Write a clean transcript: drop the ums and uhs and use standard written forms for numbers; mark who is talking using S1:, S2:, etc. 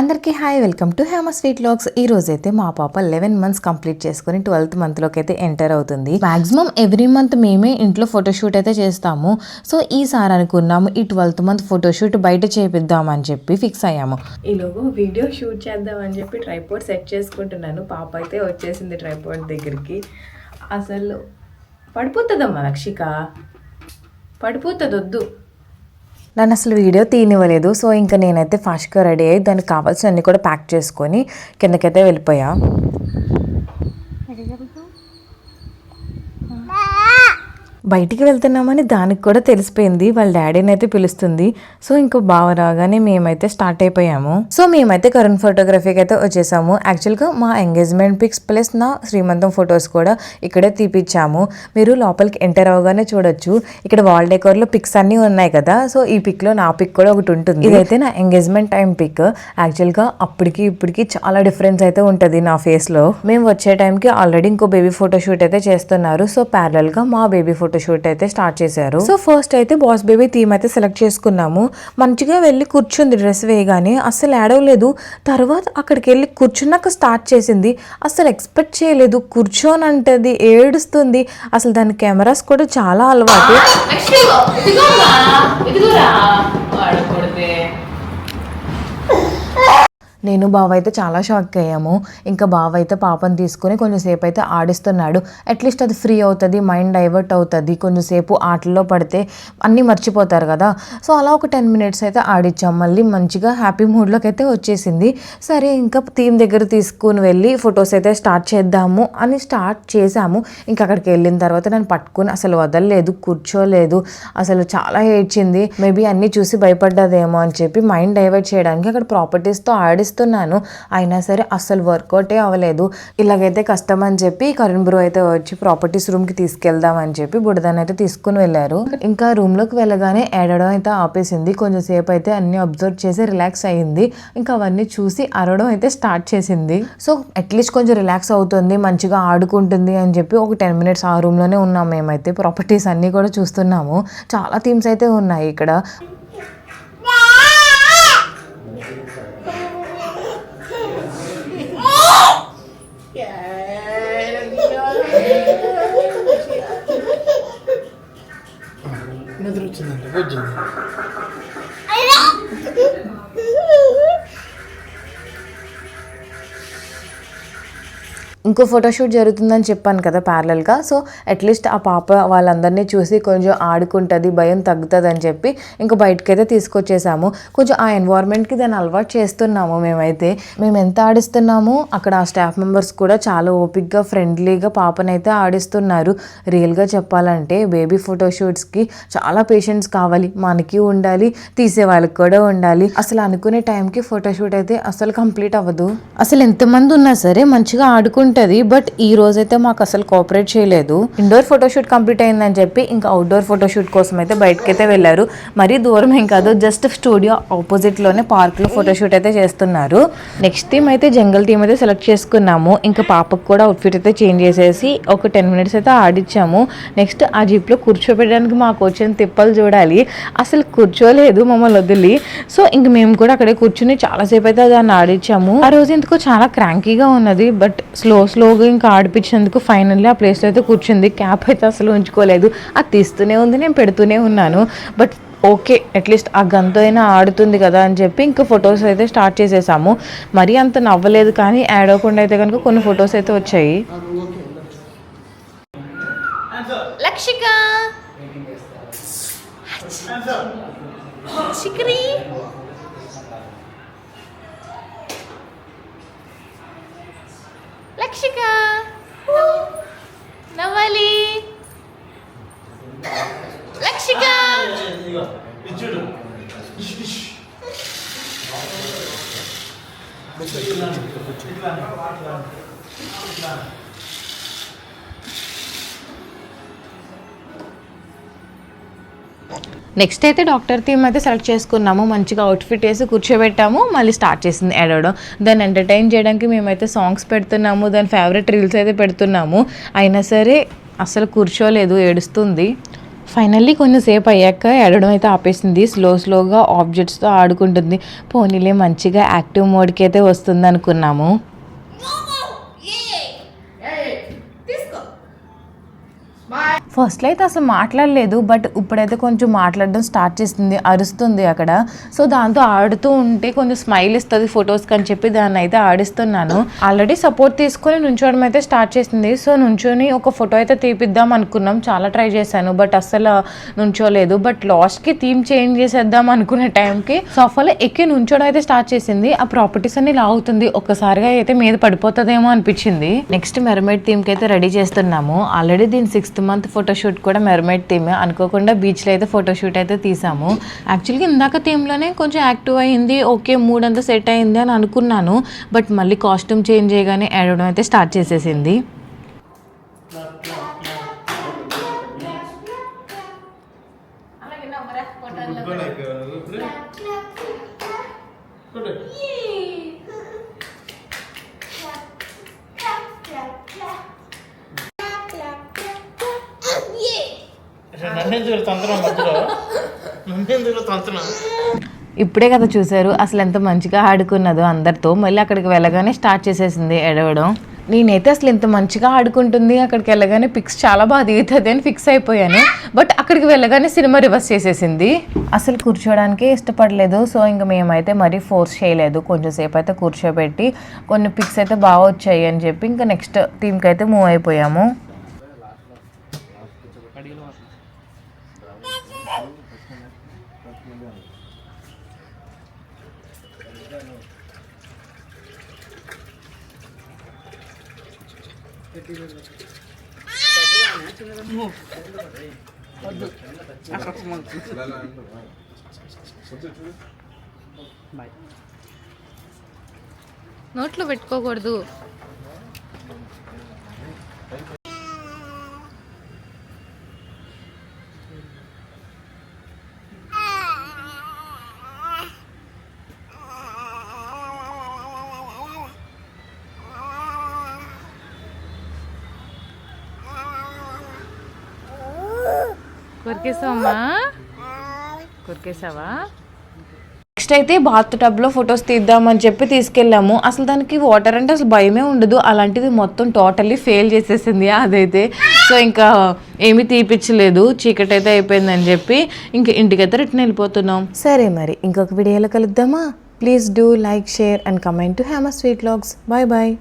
S1: అందరికీ hi, welcome to Hema sweet vlogs. ఈ రోజైతే మా పాప 11 months కంప్లీట్ చేసుకుని 12th monthలోకి అయితే ఎంటర్ అవుతుంది. మాక్సిమం ఎవ్రీ మంత్ మేమే ఇంట్లో ఫోటోషూట్ అయితే చేస్తాము. సో ఈసారి అనుకున్నాము ఈ 12th month ఫోటోషూట్ బయట చేపిద్దామని చెప్పి ఫిక్స్ అయ్యాము. ఈలోగా వీడియో షూట్ చేద్దామని చెప్పి ట్రైపాడ్ సెట్ చేసుకుంటున్నాను. పాప అయితే వచ్చేసింది ట్రైపాడ్ దగ్గరికి. అసలు పడిపోతుందమ్మా లక్షిక, పడిపోతుంది, వద్దు. నన్ను అసలు వీడియో తీయనివ్వలేదు. సో ఇంకా నేనైతే ఫాస్ట్గా రెడీ అయ్యి దానికి కావాల్సినవన్నీ కూడా ప్యాక్ చేసుకొని కిందకైతే వెళ్ళిపోయా. బయటికి వెళ్తున్నామని దానికి కూడా తెలిసిపోయింది. వాళ్ళ డాడీని అయితే పిలుస్తుంది. సో ఇంకా బావ రాగానే మేమైతే స్టార్ట్ అయిపోయాము. సో మేమైతే కరుణ్ ఫోటోగ్రఫీకి అయితే వచ్చేసాము. యాక్చువల్గా మా ఎంగేజ్మెంట్ పిక్స్ ప్లస్ నా శ్రీమంతం ఫొటోస్ కూడా ఇక్కడే తీపిచ్చాము. మీరు లోపలికి ఎంటర్ అవగానే చూడొచ్చు. ఇక్కడ వాల్ డెకోర్లో పిక్స్ అన్నీ ఉన్నాయి కదా. సో ఈ పిక్లో నా పిక్ కూడా ఒకటి ఉంటుంది. ఇదైతే నా ఎంగేజ్మెంట్ టైం పిక్. యాక్చువల్గా అప్పటికి ఇప్పటికి చాలా డిఫరెన్స్ అయితే ఉంటుంది నా ఫేస్లో. మేము వచ్చే టైంకి ఆల్రెడీ ఇంకో బేబీ ఫోటోషూట్ అయితే చేస్తున్నారు. సో ప్యారలల్గా మా బేబీ ఫోటోషూట్ అయితే స్టార్ట్ చేశారు. సో ఫస్ట్ అయితే బాస్ బేబీ థీమ్ అయితే సెలెక్ట్ చేసుకున్నాము. మంచిగా వెళ్ళి కూర్చుంది డ్రెస్ వేయగానే, అస్సలు ఏడవలేదు. తర్వాత అక్కడికి వెళ్ళి కూర్చున్నాక స్టార్ట్ చేసింది. అసలు ఎక్స్పెక్ట్ చేయలేదు కూర్చోని అంటది, ఏడుస్తుంది. అసలు దాని కెమెరాస్ కూడా చాలా అలవాటు. నేను బావ అయితే చాలా షాక్ అయ్యాము. ఇంకా బావ అయితే పాపను తీసుకుని కొంచెంసేపు అయితే ఆడిస్తున్నాడు. అట్లీస్ట్ అది ఫ్రీ అవుతుంది, మైండ్ డైవర్ట్ అవుతుంది. కొంచెంసేపు ఆటల్లో పడితే అన్నీ మర్చిపోతారు కదా. సో అలా ఒక 10 minutes అయితే ఆడిచ్చాం. మళ్ళీ మంచిగా హ్యాపీ మూడ్లోకి అయితే వచ్చేసింది. సరే ఇంకా థీమ్ దగ్గర తీసుకుని వెళ్ళి ఫొటోస్ అయితే స్టార్ట్ చేద్దాము అని స్టార్ట్ చేసాము. ఇంకా అక్కడికి వెళ్ళిన తర్వాత నన్ను పట్టుకుని అసలు వదలలేదు, కూర్చోలేదు. అసలు చాలా ఏడ్చింది. మేబీ అన్నీ చూసి భయపడ్డదేమో అని చెప్పి మైండ్ డైవర్ట్ చేయడానికి అక్కడ ప్రాపర్టీస్తో ఆడిస్తున్నాను. అయినా సరే అస్సలు వర్కౌటే అవ్వలేదు. ఇలాగైతే కష్టం అని చెప్పి కరుణ్ బ్రో అయితే వచ్చి ప్రాపర్టీస్ రూమ్కి తీసుకెళ్దాం అని చెప్పి బుడదాన్ని అయితే తీసుకుని వెళ్ళారు. ఇంకా రూమ్లోకి వెళ్ళగానే ఏడవడం అయితే ఆపేసింది. కొంచెం సేపు అయితే అన్ని అబ్జర్వ్ చేసి రిలాక్స్ అయ్యింది. ఇంకా అవన్నీ చూసి అరవడం అయితే స్టార్ట్ చేసింది. సో అట్లీస్ట్ కొంచెం రిలాక్స్ అవుతుంది, మంచిగా ఆడుకుంటుంది అని చెప్పి ఒక 10 minutes ఆ రూమ్లోనే ఉన్నాం. మేమైతే ప్రాపర్టీస్ అన్నీ కూడా చూస్తున్నాము. చాలా థీమ్స్ అయితే ఉన్నాయి ఇక్కడ. ఇంకో ఫోటోషూట్ జరుగుతుందని చెప్పాను కదా ప్యారలల్గా. సో అట్లీస్ట్ ఆ పాప వాళ్ళందరినీ చూసి కొంచెం ఆడుకుంటుంది, భయం తగ్గుతుంది అని చెప్పి ఇంకా బయటకైతే తీసుకొచ్చేసాము. కొంచెం ఆ ఎన్వైర్న్మెంట్కి దాన్ని అలవాటు చేస్తున్నాము. మేము ఎంత ఆడిస్తున్నామో అక్కడ ఆ స్టాఫ్ మెంబర్స్ కూడా చాలా ఓపిక్గా ఫ్రెండ్లీగా పాపనైతే ఆడిస్తున్నారు. రియల్గా చెప్పాలంటే బేబీ ఫోటోషూట్స్కి చాలా పేషెన్స్ కావాలి. మనకి ఉండాలి, తీసే వాళ్ళకి కూడా ఉండాలి. అసలు అనుకునే టైంకి ఫోటోషూట్ అయితే అసలు కంప్లీట్ అవ్వదు. అసలు ఎంతమంది ఉన్నా సరే మంచిగా ఆడుకుంటుంది. బట్ ఈ రోజైతే మాకు అసలు కోఆపరేట్ చేయలేదు. ఇండోర్ ఫోటోషూట్ కంప్లీట్ అయిందని చెప్పి ఇంకా అవుట్డోర్ ఫోటోషూట్ కోసం అయితే బయటకైతే వెళ్ళారు. మరీ దూరం ఏం కాదు, జస్ట్ స్టూడియో ఆపోజిట్ లోనే పార్క్ లో ఫోటోషూట్ అయితే చేస్తున్నారు. నెక్స్ట్ థీమ్ అయితే జంగల్ థీమ్ అయితే సెలెక్ట్ చేసుకున్నాము. ఇంకా పాపకు కూడా అవుట్ఫిట్ అయితే చేంజ్ చేసేసి ఒక 10 minutes అయితే ఆడిచ్చాము. నెక్స్ట్ ఆ జీప్ లో కూర్చోబెట్టడానికి మాకు వచ్చిన తిప్పలు చూడాలి. అసలు కూర్చోలేదు మమ్మల్ని వదిలి. సో ఇంక మేము కూడా అక్కడే కూర్చుని చాలాసేపు అయితే దాన్ని ఆడిచ్చాము. ఆ రోజు ఎందుకో చాలా క్రాంకీగా ఉన్నది. బట్ స్లోగా ఇంకా ఆడిపించినందుకు ఫైనల్లీ ఆ ప్లేస్లో అయితే కూర్చుంది. క్యాప్ అయితే అసలు ఉంచుకోలేదు. అది తీస్తూనే ఉంది, నేను పెడుతూనే ఉన్నాను. బట్ ఓకే, అట్లీస్ట్ ఆ గంతో అయినా ఆడుతుంది కదా అని చెప్పి ఇంకా ఫొటోస్ అయితే స్టార్ట్ చేసేసాము. మరీ అంత నవ్వలేదు కానీ యాడ్ అవ్వకుండా అయితే కనుక కొన్ని ఫొటోస్ అయితే వచ్చాయి. లక్షిక చిక్రీ లక్షిక నవ్వాలి. లక్షిక నెక్స్ట్ అయితే డాక్టర్ థీమ్ అయితే సెలెక్ట్ చేసుకున్నాము. మంచిగా అవుట్ఫిట్ వేసి కూర్చోబెట్టాము. మళ్ళీ స్టార్ట్ చేసింది ఏడవడం. దాన్ని ఎంటర్టైన్ చేయడానికి మేమైతే సాంగ్స్ పెడుతున్నాము, దాని ఫేవరెట్ రీల్స్ అయితే పెడుతున్నాము. అయినా సరే అసలు కూర్చోలేదు, ఏడుస్తుంది. ఫైనల్లీ కొంచెంసేపు అయ్యాక ఏడవడం అయితే ఆపేసింది. స్లోగా ఆబ్జెక్ట్స్తో ఆడుకుంటుంది. పోనీలే మంచిగా యాక్టివ్ మోడ్కి అయితే వస్తుంది అనుకున్నాము. ఫస్ట్లో అయితే అసలు మాట్లాడలేదు, బట్ ఇప్పుడైతే కొంచెం మాట్లాడడం స్టార్ట్ చేసింది, అరుస్తుంది అక్కడ. సో దాంతో ఆడుతూ ఉంటే కొంచెం స్మైల్ ఇస్తుంది ఫొటోస్కి అని చెప్పి దాన్ని అయితే ఆడిస్తున్నాను. ఆల్రెడీ సపోర్ట్ తీసుకొని నుంచోవడం అయితే స్టార్ట్ చేసింది. సో నుంచొని ఒక ఫోటో అయితే తీపిద్దాం అనుకున్నాం, చాలా ట్రై చేశాను బట్ అస్సలు నుంచోలేదు. బట్ లాస్ట్కి థీమ్ చేంజ్ చేసేద్దాం అనుకునే టైంకి సోఫాలో ఎక్కి నుంచోడం అయితే స్టార్ట్ చేసింది. ఆ ప్రాపర్టీస్ అన్ని లాగుతుంది, ఒక్కసారిగా అయితే మీద పడిపోతుందేమో అనిపించింది. నెక్స్ట్ మెర్మైడ్ థీమ్కి అయితే రెడీ చేస్తున్నాము. ఆల్రెడీ దీని 6th month ఫోటోషూట్ కూడా మెర్మైడ్ థీమ్. అనుకోకుండా బీచ్లో అయితే ఫోటోషూట్ అయితే తీసాము. యాక్చువల్గా ఇందాక థీమ్లోనే కొంచెం యాక్టివ్ అయింది, ఓకే మూడ్ అంతా సెట్ అయింది అని అనుకున్నాను. బట్ మళ్ళీ కాస్ట్యూమ్ చేంజ్ చేయగానే ఏడవడం అయితే స్టార్ట్ చేసేసింది. ఇప్పుడే కదా చూసారు అసలు ఎంత మంచిగా ఆడుకున్నదో అందరితో. మళ్ళీ అక్కడికి వెళ్ళగానే స్టార్ట్ చేసేసింది ఎడవడం. నేనైతే అసలు ఇంత మంచిగా ఆడుకుంటుంది, అక్కడికి వెళ్ళగానే పిక్స్ చాలా బాగా దిగుతుంది అని ఫిక్స్ అయిపోయాను. బట్ అక్కడికి వెళ్ళగానే సినిమా రివర్స్ చేసేసింది. అసలు కూర్చోడానికి ఇష్టపడలేదు. సో ఇంకా మేమైతే మరీ ఫోర్స్ చేయలేదు, కొంచెం సేపు అయితే కూర్చోబెట్టి కొన్ని పిక్స్ అయితే బాగా వచ్చాయి అని చెప్పి ఇంకా నెక్స్ట్ టీమ్కి అయితే మూవ్ అయిపోయాము. నోట్లో పెట్టుకోకూడదు. కొరికేసావమ్మా, కొరికేసావా? నెక్స్ట్ అయితే బాత్ టబ్లో ఫొటోస్ తీద్దామని చెప్పి తీసుకెళ్ళాము. అసలు దానికి వాటర్ అంటే అసలు భయమే ఉండదు, అలాంటిది మొత్తం టోటల్లీ ఫెయిల్ చేసేసింది అదైతే. సో ఇంకా ఏమీ తీపిచ్చలేదు, చీకటి అయితే అయిపోయిందని చెప్పి ఇంక ఇంటికైతే రిటర్న్ వెళ్ళిపోతున్నాం. సరే మరి ఇంకొక వీడియోలో కలుద్దామా? Please do like, share and comment to Hema sweet vlogs. Bye bye.